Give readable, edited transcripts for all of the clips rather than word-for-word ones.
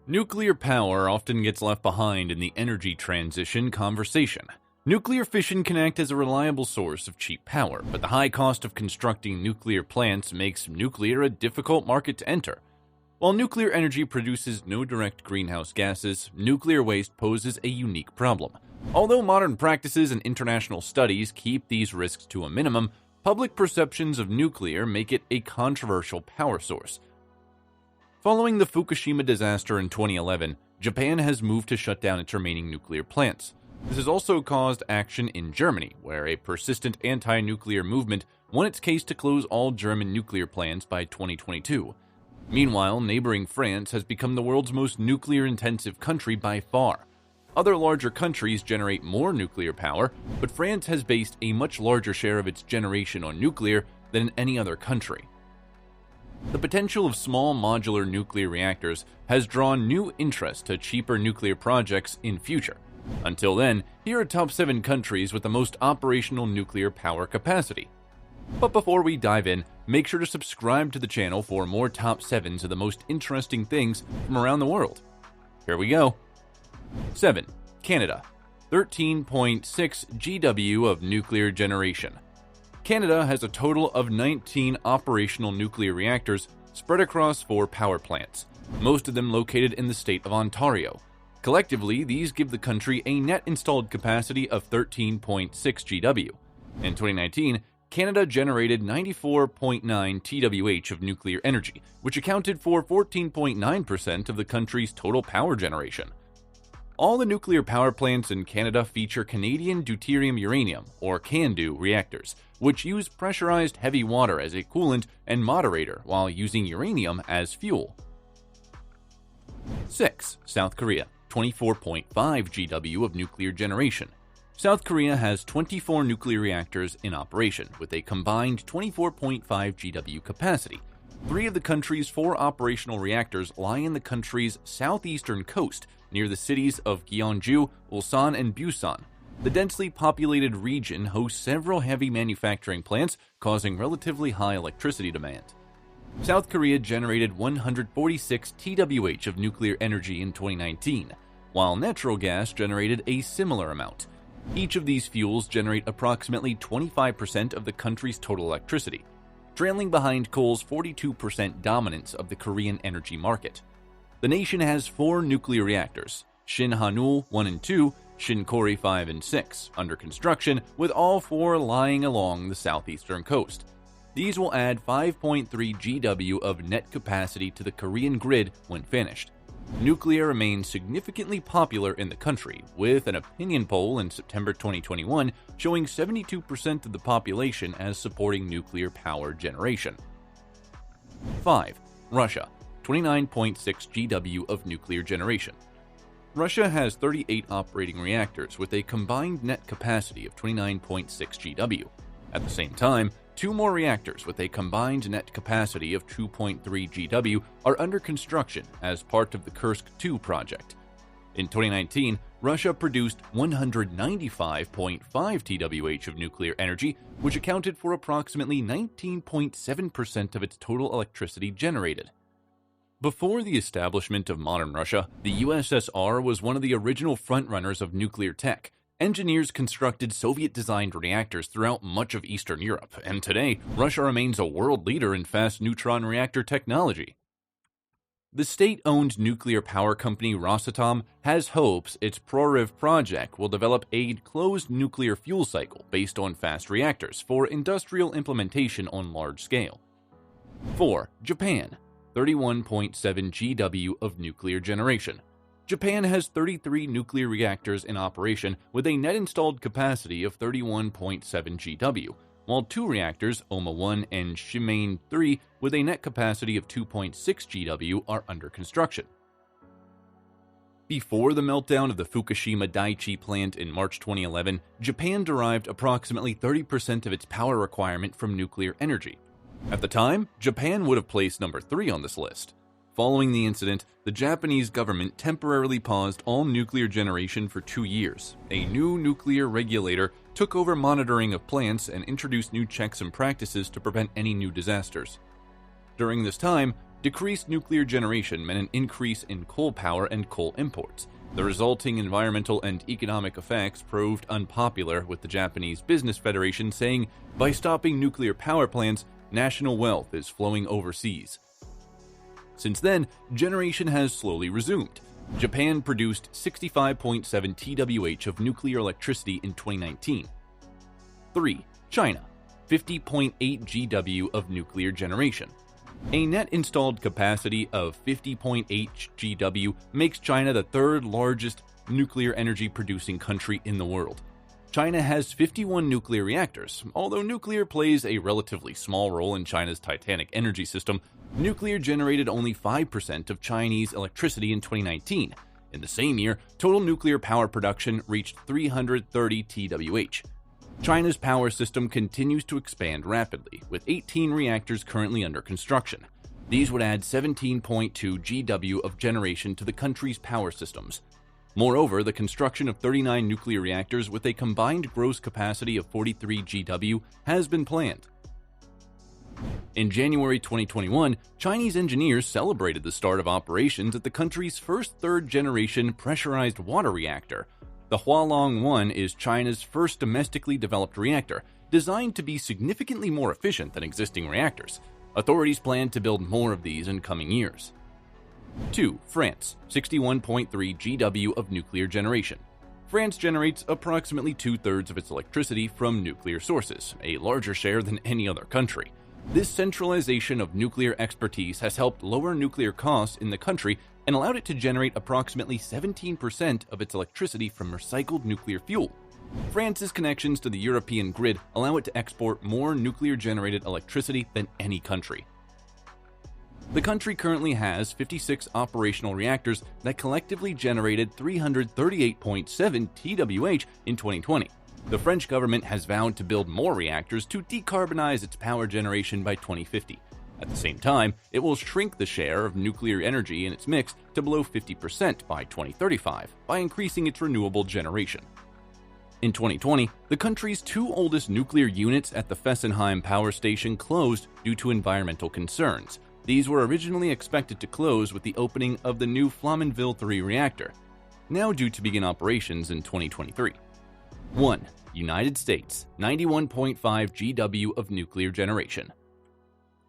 Nuclear power often gets left behind in the energy transition conversation. Nuclear fission can act as a reliable source of cheap power, but the high cost of constructing nuclear plants makes nuclear a difficult market to enter. While nuclear energy produces no direct greenhouse gases, nuclear waste poses a unique problem. Although modern practices and international studies keep these risks to a minimum, public perceptions of nuclear make it a controversial power source. Following the Fukushima disaster in 2011, Japan has moved to shut down its remaining nuclear plants. This has also caused action in Germany, where a persistent anti-nuclear movement won its case to close all German nuclear plants by 2022. Meanwhile, neighboring France has become the world's most nuclear-intensive country by far. Other larger countries generate more nuclear power, but France has based a much larger share of its generation on nuclear than in any other country. The potential of small modular nuclear reactors has drawn new interest to cheaper nuclear projects in future. Until then, here are top 7 countries with the most operational nuclear power capacity. But before we dive in, make sure to subscribe to the channel for more top 7s of the most interesting things from around the world. Here we go. 7. Canada. 13.6 GW of nuclear generation. Canada has a total of 19 operational nuclear reactors spread across 4 power plants, most of them located in the state of Ontario. Collectively, these give the country a net installed capacity of 13.6 GW. In 2019, Canada generated 94.9 TWh of nuclear energy, which accounted for 14.9% of the country's total power generation. All the nuclear power plants in Canada feature Canadian deuterium uranium, or CANDU, reactors, which use pressurized heavy water as a coolant and moderator while using uranium as fuel. 6. South Korea. 24.5 GW of nuclear generation. South Korea has 24 nuclear reactors in operation, with a combined 24.5 GW capacity. 3 of the country's 4 operational reactors lie in the country's southeastern coast, near the cities of Gyeongju, Ulsan, and Busan. The densely populated region hosts several heavy manufacturing plants, causing relatively high electricity demand. South Korea generated 146 TWh of nuclear energy in 2019, while natural gas generated a similar amount. Each of these fuels generate approximately 25% of the country's total electricity, trailing behind coal's 42% dominance of the Korean energy market. The nation has 4 nuclear reactors, Shinhanul 1 and 2, Shinkori 5 and 6, under construction, with all 4 lying along the southeastern coast. These will add 5.3 GW of net capacity to the Korean grid when finished. Nuclear remains significantly popular in the country, with an opinion poll in September 2021 showing 72% of the population as supporting nuclear power generation. 5. Russia. 29.6 GW of nuclear generation. Russia has 38 operating reactors with a combined net capacity of 29.6 GW. At the same time, 2 more reactors with a combined net capacity of 2.3 GW are under construction as part of the Kursk 2 project. In 2019, Russia produced 195.5 TWh of nuclear energy, which accounted for approximately 19.7% of its total electricity generated. Before the establishment of modern Russia, the USSR was one of the original frontrunners of nuclear tech. Engineers constructed Soviet-designed reactors throughout much of Eastern Europe, and today, Russia remains a world leader in fast neutron reactor technology. The state-owned nuclear power company Rosatom has hopes its Proryv project will develop a closed nuclear fuel cycle based on fast reactors for industrial implementation on large scale. 4. Japan. 31.7 GW of nuclear generation. Japan has 33 nuclear reactors in operation with a net installed capacity of 31.7 GW, while 2 reactors, Oma 1 and Shimane 3, with a net capacity of 2.6 GW are under construction. Before the meltdown of the Fukushima Daiichi plant in March 2011, Japan derived approximately 30% of its power requirement from nuclear energy. At the time, Japan would have placed number 3 on this list. Following the incident, the Japanese government temporarily paused all nuclear generation for 2 years. A new nuclear regulator took over monitoring of plants and introduced new checks and practices to prevent any new disasters. During this time, decreased nuclear generation meant an increase in coal power and coal imports. The resulting environmental and economic effects proved unpopular, with the Japanese Business Federation saying, by stopping nuclear power plants, national wealth is flowing overseas. Since then, generation has slowly resumed. Japan produced 65.7 TWh of nuclear electricity in 2019. 3. China, 50.8 GW of nuclear generation. A net installed capacity of 50.8 GW makes China the third largest nuclear energy producing country in the world. China has 51 nuclear reactors. Although nuclear plays a relatively small role in China's titanic energy system, nuclear generated only 5% of Chinese electricity in 2019. In the same year, total nuclear power production reached 330 TWh. China's power system continues to expand rapidly, with 18 reactors currently under construction. These would add 17.2 GW of generation to the country's power systems. Moreover, the construction of 39 nuclear reactors with a combined gross capacity of 43 GW has been planned. In January 2021, Chinese engineers celebrated the start of operations at the country's first third-generation pressurized water reactor. The Hualong-1 is China's first domestically developed reactor, designed to be significantly more efficient than existing reactors. Authorities plan to build more of these in coming years. 2. France, 61.3 GW of nuclear generation. France generates approximately two-thirds of its electricity from nuclear sources, a larger share than any other country. This centralization of nuclear expertise has helped lower nuclear costs in the country and allowed it to generate approximately 17% of its electricity from recycled nuclear fuel. France's connections to the European grid allow it to export more nuclear-generated electricity than any country. The country currently has 56 operational reactors that collectively generated 338.7 TWh in 2020. The French government has vowed to build more reactors to decarbonize its power generation by 2050. At the same time, it will shrink the share of nuclear energy in its mix to below 50% by 2035 by increasing its renewable generation. In 2020, the country's two oldest nuclear units at the Fessenheim power station closed due to environmental concerns. These were originally expected to close with the opening of the new Flamanville 3 reactor, now due to begin operations in 2023. 1. United States, 91.5 GW of nuclear generation.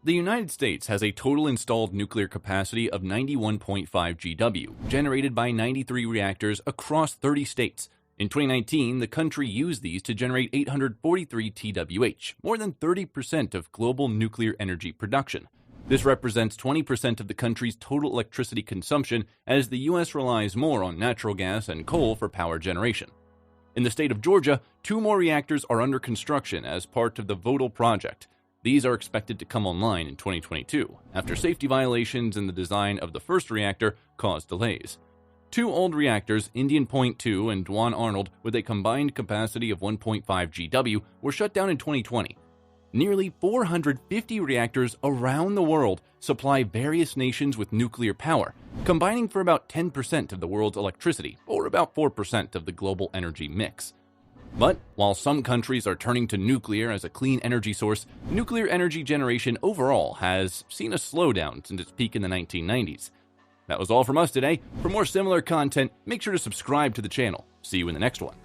The United States has a total installed nuclear capacity of 91.5 GW, generated by 93 reactors across 30 states. In 2019, the country used these to generate 843 TWh, more than 30% of global nuclear energy production. This represents 20% of the country's total electricity consumption, as the U.S. relies more on natural gas and coal for power generation. In the state of Georgia, 2 more reactors are under construction as part of the Vodal project. These are expected to come online in 2022, after safety violations in the design of the first reactor caused delays. 2 old reactors, Indian Point 2 and Dwan Arnold, with a combined capacity of 1.5 GW, were shut down in 2020. Nearly 450 reactors around the world supply various nations with nuclear power, combining for about 10% of the world's electricity, or about 4% of the global energy mix. But while some countries are turning to nuclear as a clean energy source, nuclear energy generation overall has seen a slowdown since its peak in the 1990s. That was all from us today. For more similar content, make sure to subscribe to the channel. See you in the next one.